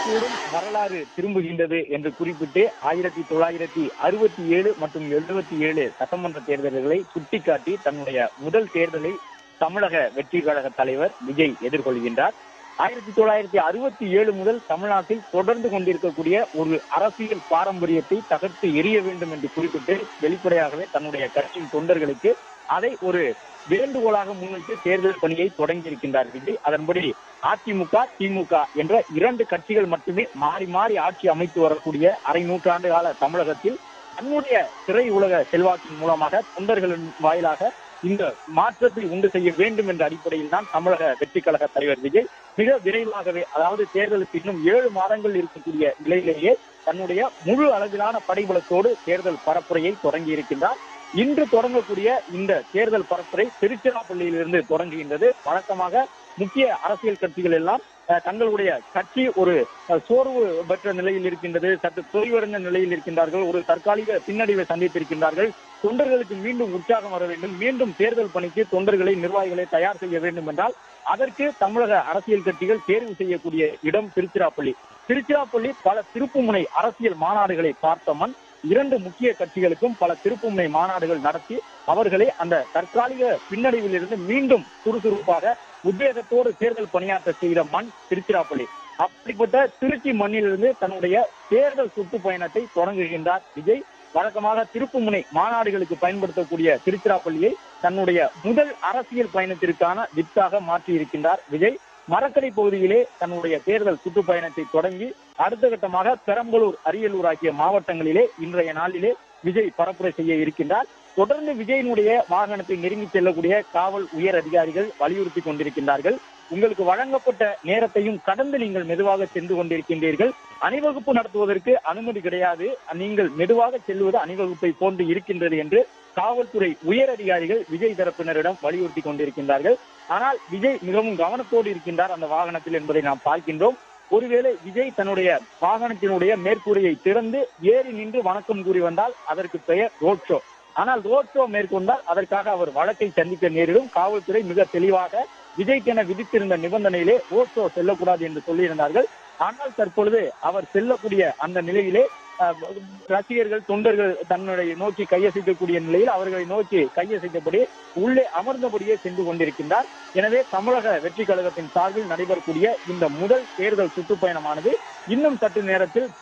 கூடும் வரலாறு திரும்புகின்றது என்று குறிப்பிட்டு 1967 மற்றும் 77 சட்டமன்ற தேர்தல்களை சுட்டிக்காட்டி தன்னுடைய முதல் தேர்தலை தமிழக வெற்றி கழக தலைவர் விஜய் எதிர்கொள்கின்றார். 1967 முதல் தமிழ்நாட்டில் தொடர்ந்து கொண்டிருக்கக்கூடிய ஒரு அரசியல் பாரம்பரியத்தை தகர்த்து எறிய வேண்டும் என்று குறிப்பிட்டு வெளிப்படையாகவே தன்னுடைய கட்சியின் தொண்டர்களுக்கு அதை ஒரு வேண்டுகோளாக முன்வைத்து தேர்தல் பணியை தொடங்கியிருக்கின்றார் விஜய். அதன்படி அதிமுக, திமுக என்ற இரண்டு கட்சிகள் மட்டுமே மாறி மாறி ஆட்சி அமைத்து வரக்கூடிய அரை நூற்றாண்டு கால தமிழகத்தில் தன்னுடைய திரை உலக செல்வாக்கின் மூலமாக தொண்டர்களின் வாயிலாக இந்த மாற்றத்தை உண்டு செய்ய வேண்டும் என்ற அடிப்படையில் தான் தமிழக வெற்றி கழக தலைவர் விஜய் மிக விரைவாகவே, அதாவது தேர்தலுக்கு இன்னும் 7 மாதங்கள் இருக்கக்கூடிய நிலையிலேயே தன்னுடைய முழு அளவிலான படைபலத்தோடு தேர்தல் பரப்புரையை தொடங்கி இருக்கின்றார். இன்று தொடங்கக்கூடிய இந்த தேர்தல் பரப்புரை திருச்சிராப்பள்ளியிலிருந்து தொடங்குகின்றது. வழக்கமாக முக்கிய அரசியல் கட்சிகள் எல்லாம் தங்களுடைய கட்சி ஒரு சோர்வு பெற்ற நிலையில் இருக்கின்றது, சற்று தொய்வடைந்த நிலையில் இருக்கின்றார்கள், ஒரு தற்காலிக பின்னடைவை சந்தித்திருக்கின்றார்கள். தொண்டர்களுக்கு மீண்டும் உற்சாகம் வர வேண்டும், மீண்டும் தேர்தல் பணிக்கு தொண்டர்களை நிர்வாகிகளை தயார் செய்ய வேண்டும் என்றால் அதற்கு தமிழக அரசியல் கட்சிகள் தேர்வு செய்யக்கூடிய இடம் திருச்சிராப்பள்ளி. திருச்சிராப்பள்ளி பல திருப்புமுனை அரசியல் மாநாடுகளை பார்த்த மண். 2 முக்கிய கட்சிகளுக்கும் பல திருப்புமுனை மாநாடுகள் நடத்தி அவர்களை அந்த தற்காலிக பின்னடைவில் இருந்து மீண்டும் சுறுசுறுப்பாக உத்வேகத்தோடு தேர்தல் பணியாற்ற செய்த மண் திருச்சிராப்பள்ளி. அப்படிப்பட்ட திருச்சி மண்ணிலிருந்து தன்னுடைய தேர்தல் சுற்றுப்பயணத்தை தொடங்குகின்றார் விஜய். வழக்கமாக திருப்புமுனை மாநாடுகளுக்கு பயன்படுத்தக்கூடிய திருச்சிராப்பள்ளியை தன்னுடைய முதல் அரசியல் பயணத்திற்கான வித்தாக மாற்றி இருக்கின்றார் விஜய். மரக்கடை பகுதியிலே தன்னுடைய தேர்தல் சுற்றுப்பயணத்தை தொடங்கி அடுத்த கட்டமாக பெரம்பலூர், அரியலூர் ஆகிய மாவட்டங்களிலே இன்றைய நாளிலே விஜய் பரப்புரை செய்ய இருக்கின்றார். தொடர்ந்து விஜயினுடைய வாகனத்தை நெருங்கி செல்லக்கூடிய காவல் உயர் அதிகாரிகள் வலியுறுத்தி கொண்டிருக்கின்றார்கள். உங்களுக்கு வழங்கப்பட்ட நேரத்தையும் கடந்து நீங்கள் மெதுவாக சென்று கொண்டிருக்கின்றீர்கள், அணிவகுப்பு நடத்துவதற்கு அனுமதி கிடையாது, நீங்கள் மெதுவாக செல்வது அணிவகுப்பை போன்று இருக்கின்றது என்று காவல்துறை உயர் அதிகாரிகள் விஜய் தரப்பினரிடம் வலியுறுத்தி கொண்டிருக்கின்றார்கள். ஆனால் விஜய் மிகவும் கவனத்தோடு இருக்கின்றார் அந்த வாகனத்தில் என்பதை நாம் பார்க்கின்றோம். ஒருவேளை விஜய் தன்னுடைய வாகனத்தினுடைய மேற்கூரையை திறந்து ஏறி நின்று வணக்கம் கூறி வந்தால் அதற்கு பெயர் ரோட் ஷோ. ஆனால் ரோட் ஷோ மேற்கொண்டால் அதற்காக அவர் வழக்கை சந்திக்க நேரிடும். காவல்துறை மிக தெளிவாக விஜய்க்கென விதித்திருந்த நிபந்தனையிலே ரோட் ஷோ செல்லக்கூடாது என்று சொல்லியிருந்தார்கள். ஆனால் தற்பொழுது அவர் செல்லக்கூடிய அந்த நிலையிலே ரசிகர்கள், தொண்டர்கள் தன்னுடைய நோக்கி கையசைக்கக்கூடிய நிலையில் அவர்களை நோக்கி கையசைத்தபடி உள்ளே அமர்ந்தபடியே சென்று கொண்டிருக்கின்றார். எனவே தமிழக வெற்றி கழகத்தின் சார்பில் நடைபெறக்கூடிய இந்த முதல் தேர்தல் சுற்றுப்பயணமானது இன்னும் சற்று நேரத்தில்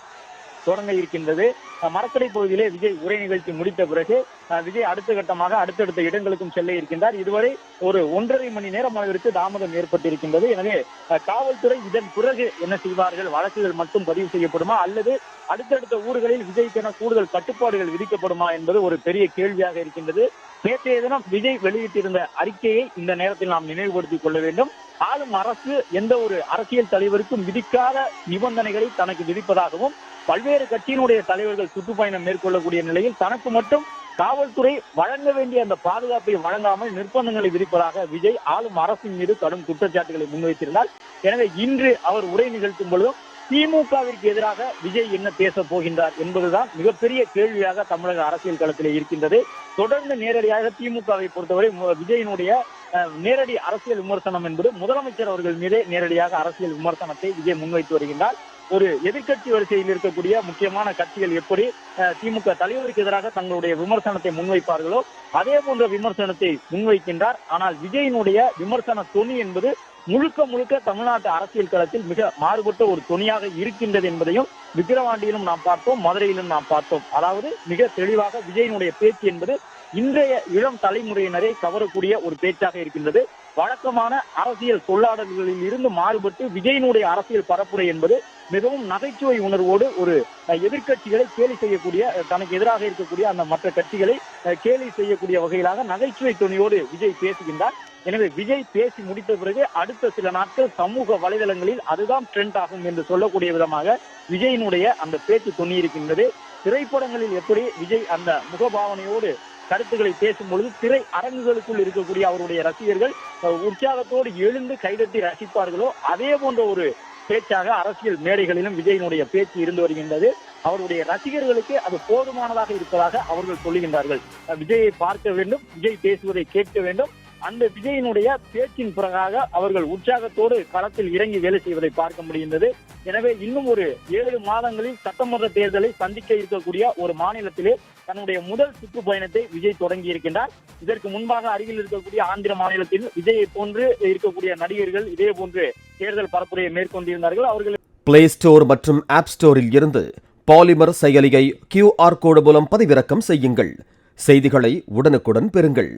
தொடங்க இருக்கின்றது. மரக்கடை பகுதியிலே விஜய் உரை நிகழ்ச்சி முடித்த பிறகு விஜய் அடுத்த கட்டமாக அடுத்தடுத்த இடங்களுக்கும் செல்ல இருக்கின்றார். இதுவரை ஒரு 1.5 மணி நேரம் அளவிற்கு தாமதம் ஏற்பட்டிருக்கின்றது. எனவே காவல்துறை இதன் பிறகு என்ன செய்வார்கள், வழக்குகள் மட்டும் பதிவு செய்யப்படுமா அல்லது அடுத்தடுத்த ஊர்களில் விஜய்க்கென கூடுதல் கட்டுப்பாடுகள் விதிக்கப்படுமா என்பது ஒரு பெரிய கேள்வியாக இருக்கின்றது. நேற்றைய தினம் விஜய் வெளியிட்டிருந்த அறிக்கையை இந்த நேரத்தில் நாம் நினைவுபடுத்திக் கொள்ள வேண்டும். ஆளும் அரசு எந்த ஒரு அரசியல் தலைவருக்கும் விதிக்காத நிபந்தனைகளை தனக்கு விதிப்பதாகவும், பல்வேறு கட்சியினுடைய தலைவர்கள் சுற்றுப்பயணம் மேற்கொள்ளக்கூடிய நிலையில் தனக்கு மட்டும் காவல்துறை வழங்க வேண்டிய அந்த பாதுகாப்பை வழங்காமல் நிர்பந்தங்களை விதிப்பதாக விஜய் ஆளும் அரசின் மீது கடும் குற்றச்சாட்டுகளை முன்வைத்திருந்தார். எனவே இன்று அவர் உரை நிகழ்த்தும் பொழுதும் திமுகவிற்கு எதிராக விஜய் என்ன பேச போகின்றார் என்பதுதான் மிகப்பெரிய கேள்வியாக தமிழக அரசியல் களத்திலே இருக்கின்றது. தொடர்ந்து நேரடியாக திமுகவை பொறுத்தவரை விஜயினுடைய நேரடி அரசியல் விமர்சனம் என்பது முதலமைச்சர் அவர்கள் மீதே நேரடியாக அரசியல் விமர்சனத்தை விஜய் முன்வைத்து வருகின்றார். ஒரு எதிர்கட்சி வரிசையில் இருக்கக்கூடிய முக்கியமான கட்சிகள் எப்படி திமுக தலைவருக்கு எதிராக தங்களுடைய விமர்சனத்தை முன்வைப்பார்களோ அதே போன்ற விமர்சனத்தை முன்வைக்கின்றார். ஆனால் விஜயினுடைய விமர்சன தொனி என்பது முழுக்க முழுக்க தமிழ்நாட்டு அரசியல் களத்தில் மிக மாறுபட்ட ஒரு தொனியாக இருக்கின்றது என்பதையும் விக்கிரவாண்டியிலும் நாம் பார்த்தோம், மதுரையிலும் நாம் பார்த்தோம். அதாவது மிக தெளிவாக விஜயினுடைய பேச்சு என்பது இன்றைய இளம் தலைமுறையினரை கவரக்கூடிய ஒரு பேச்சாக இருக்கின்றது. வழக்கமான அரசியல் சொல்லாடல்களில் இருந்து மாறுபட்டு விஜயினுடைய அரசியல் பரப்புரை என்பது மிகவும் நகைச்சுவை உணர்வோடு ஒரு எதிர்கட்சிகளை கேலி செய்யக்கூடிய, தனக்கு எதிராக இருக்கக்கூடிய அந்த மற்ற கட்சிகளை கேலி செய்யக்கூடிய வகையிலாக நகைச்சுவை துணியோடு விஜய் பேசுகின்றார். எனவே விஜய் பேசி முடித்த பிறகு அடுத்த சில நாட்கள் சமூக வலைதளங்களில் அதுதான் ட்ரெண்ட் ஆகும் என்று சொல்லக்கூடிய விதமாக விஜயினுடைய அந்த பேச்சு தொன்னி இருக்கின்றது. திரைப்படங்களில் எப்படி விஜய் அந்த முகபாவனையோடு கருத்துக்களை பேசும் பொழுது திரை அரங்குகளுக்குள் இருக்கக்கூடிய அவருடைய ரசிகர்கள் உற்சாகத்தோடு எழுந்து கைதட்டி ரசிப்பார்களோ அதே போன்ற ஒரு பேச்சாக அரசியல் மேடைகளிலும் விஜயினுடைய பேச்சு இருந்து வருகின்றது. அவருடைய ரசிகர்களுக்கு அது போதுமானதாக இருப்பதாக அவர்கள் சொல்லுகின்றார்கள். விஜயை பார்க்க வேண்டும், விஜய் பேசுவதை கேட்க வேண்டும், அந்த விஜயினுடைய பேச்சின் பிறகாக அவர்கள் உற்சாகத்தோடு களத்தில் இறங்கி வேலை செய்வதை பார்க்க முடிந்தது. எனவே இன்னும் ஒரு 7 மாதங்களில் சட்டமன்ற தேர்தலை சந்திக்க இருக்கக்கூடிய ஒரு மாநிலத்திலே தன்னுடைய முதல் சுற்றுப்பயணத்தை விஜய் தொடங்கி இருக்கின்றார். இதற்கு முன்பாக அருகில் இருக்கக்கூடிய ஆந்திர மாநிலத்தில் விஜயை போன்று இருக்கக்கூடிய நடிகர்கள் இதே போன்று தேர்தல் பரப்புரையை மேற்கொண்டிருந்தார்கள். அவர்கள் பிளே ஸ்டோர் மற்றும் ஆப் ஸ்டோரில் இருந்து பாலிமர் செயலியை QR கோடு மூலம் பதிவிறக்கம் செய்யுங்கள். செய்திகளை உடனுக்குடன் பெறுங்கள்.